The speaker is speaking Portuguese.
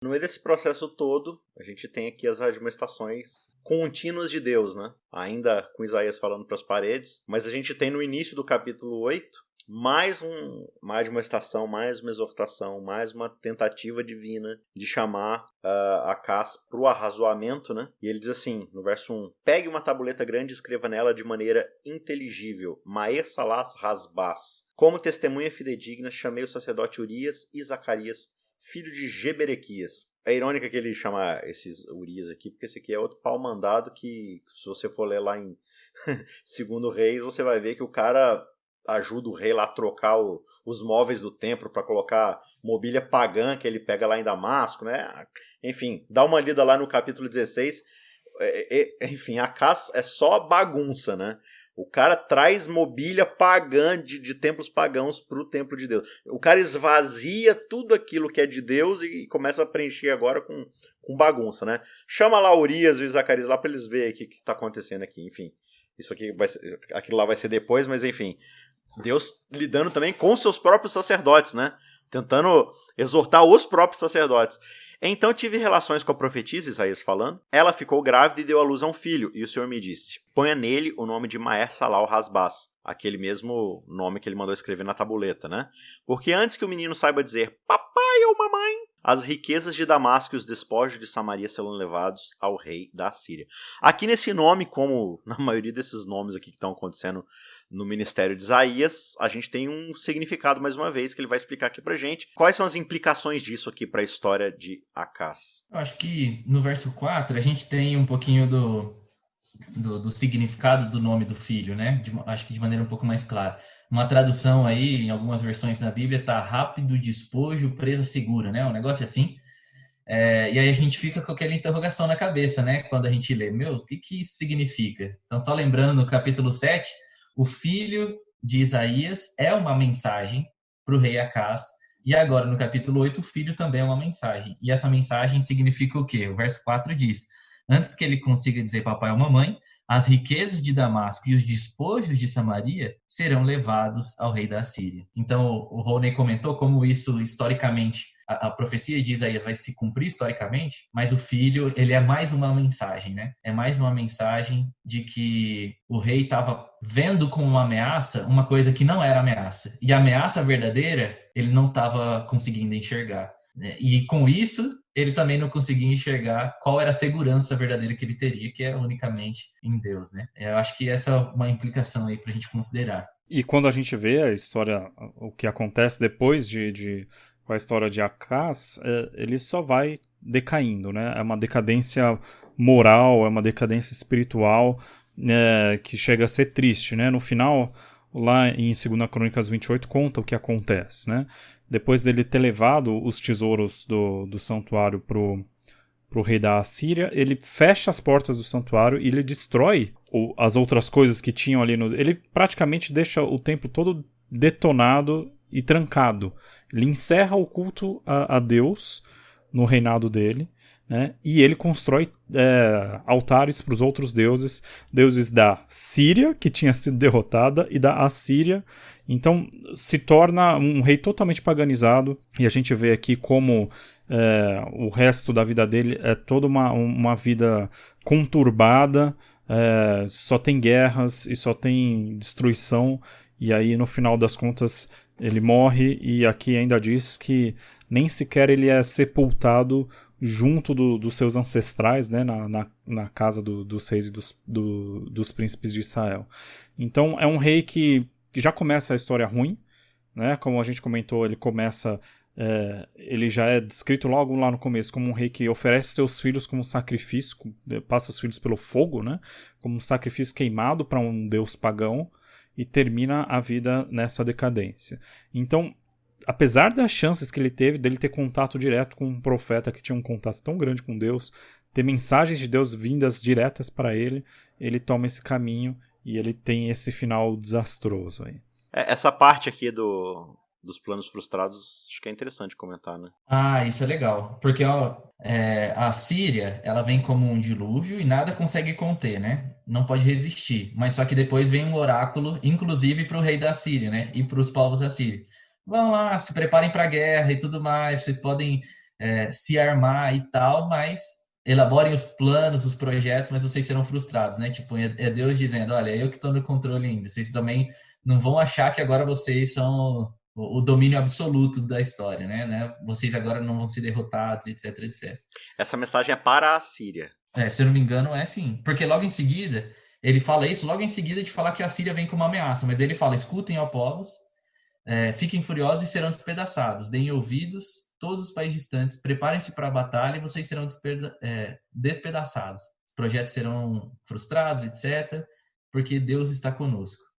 No meio desse processo todo, a gente tem aqui as admoestações contínuas de Deus, né? Ainda com Isaías falando para as paredes, mas a gente tem no início do capítulo 8 mais uma estação, mais uma exortação, mais uma tentativa divina de chamar Acaz para o arrazoamento, né? E ele diz assim, no verso 1, pegue uma tabuleta grande e escreva nela de maneira inteligível, Maer Salas Rasbaz. Como testemunha fidedigna, chamei o sacerdote Urias e Zacarias, filho de Geberequias. É irônico que ele chama esses Urias aqui, porque esse aqui é outro pau mandado que, se você for ler lá em Segundo Reis, você vai ver que o cara ajuda o rei lá a trocar os móveis do templo para colocar mobília pagã que ele pega lá em Damasco, né? Enfim, dá uma lida lá no capítulo 16. Enfim, Acaz é só bagunça, né? O cara traz mobília pagã de templos pagãos para o templo de Deus. O cara esvazia tudo aquilo que é de Deus e começa a preencher agora com bagunça, né? Chama lá Urias e Zacarias lá para eles verem o que está acontecendo aqui. Enfim, isso aqui aquilo lá vai ser depois, mas enfim. Deus lidando também com seus próprios sacerdotes, né? Tentando exortar os próprios sacerdotes. Então tive relações com a profetisa, Isaías falando. Ela ficou grávida e deu à luz a um filho. E o Senhor me disse, ponha nele o nome de Maer Salal Rasbaz. Aquele mesmo nome que ele mandou escrever na tabuleta, né? Porque antes que o menino saiba dizer papai ou mamãe, as riquezas de Damasco e os despojos de Samaria serão levados ao rei da Síria. Aqui nesse nome, como na maioria desses nomes aqui que estão acontecendo no ministério de Isaías, a gente tem um significado mais uma vez que ele vai explicar aqui pra gente. Quais são as implicações disso aqui para a história de Acaz? Eu acho que no verso 4 a gente tem um pouquinho do significado do nome do filho, né? Acho que de maneira um pouco mais clara. Uma tradução aí, em algumas versões da Bíblia, tá rápido despojo, presa segura, né? Um negócio assim. E aí a gente fica com aquela interrogação na cabeça, né? Quando a gente lê, o que isso significa? Então, só lembrando, no capítulo 7, o filho de Isaías é uma mensagem para o rei Acaz, e agora, no capítulo 8, o filho também é uma mensagem. E essa mensagem significa o quê? O verso 4 diz, antes que ele consiga dizer papai ou mamãe, as riquezas de Damasco e os despojos de Samaria serão levados ao rei da Síria. Então, o Rony comentou como isso, historicamente, a profecia de Isaías vai se cumprir historicamente, mas o filho, ele é mais uma mensagem, né? É mais uma mensagem de que o rei estava vendo como uma ameaça uma coisa que não era ameaça. E a ameaça verdadeira, ele não estava conseguindo enxergar. E com isso, ele também não conseguia enxergar qual era a segurança verdadeira que ele teria, que é unicamente em Deus, né? Eu acho que essa é uma implicação aí para a gente considerar. E quando a gente vê a história, o que acontece depois com a história de Acaz, ele só vai decaindo, né? É uma decadência moral, é uma decadência espiritual, que chega a ser triste, né? No final, lá em 2 Crônicas 28, conta o que acontece, né? Depois dele ter levado os tesouros do santuário pro rei da Assíria, ele fecha as portas do santuário e ele destrói as outras coisas que tinham ali ele praticamente deixa o templo todo detonado e trancado. Ele encerra o culto a Deus no reinado dele, né? E ele constrói altares para os outros deuses da Síria, que tinha sido derrotada, e da Assíria. Então se torna um rei totalmente paganizado, e a gente vê aqui como o resto da vida dele é toda uma vida conturbada, só tem guerras e só tem destruição, e aí no final das contas ele morre, e aqui ainda diz que nem sequer ele é sepultado junto dos seus ancestrais, né, na casa dos reis e dos príncipes de Israel. Então é um rei que já começa a história ruim, né? Como a gente comentou, ele já é descrito logo lá no começo como um rei que oferece seus filhos como sacrifício, passa os filhos pelo fogo, né? Como um sacrifício queimado para um deus pagão, e termina a vida nessa decadência. Então, apesar das chances que ele teve dele ter contato direto com um profeta que tinha um contato tão grande com Deus, ter mensagens de Deus vindas diretas para ele, ele toma esse caminho e ele tem esse final desastroso aí. Essa parte aqui dos planos frustrados, acho que é interessante comentar, né? Isso é legal, porque a Síria, ela vem como um dilúvio e nada consegue conter, né? Não pode resistir, mas só que depois vem um oráculo, inclusive para o rei da Síria, né? E para os povos da Síria. Vão lá, se preparem para a guerra e tudo mais, vocês podem se armar e tal, mas elaborem os planos, os projetos, mas vocês serão frustrados, né? Tipo, é Deus dizendo, olha, eu que estou no controle ainda. Vocês também não vão achar que agora vocês são o domínio absoluto da história, né? Vocês agora não vão ser derrotados, etc, etc. Essa mensagem é para a Síria. Se eu não me engano, é sim. Porque logo em seguida, ele fala isso, logo em seguida de falar que a Síria vem como uma ameaça. Mas ele fala, escutem, ó povos, fiquem furiosos e serão despedaçados. Deem ouvidos, todos os países distantes, preparem-se para a batalha e vocês serão despedaçados. Os projetos serão frustrados, etc., porque Deus está conosco.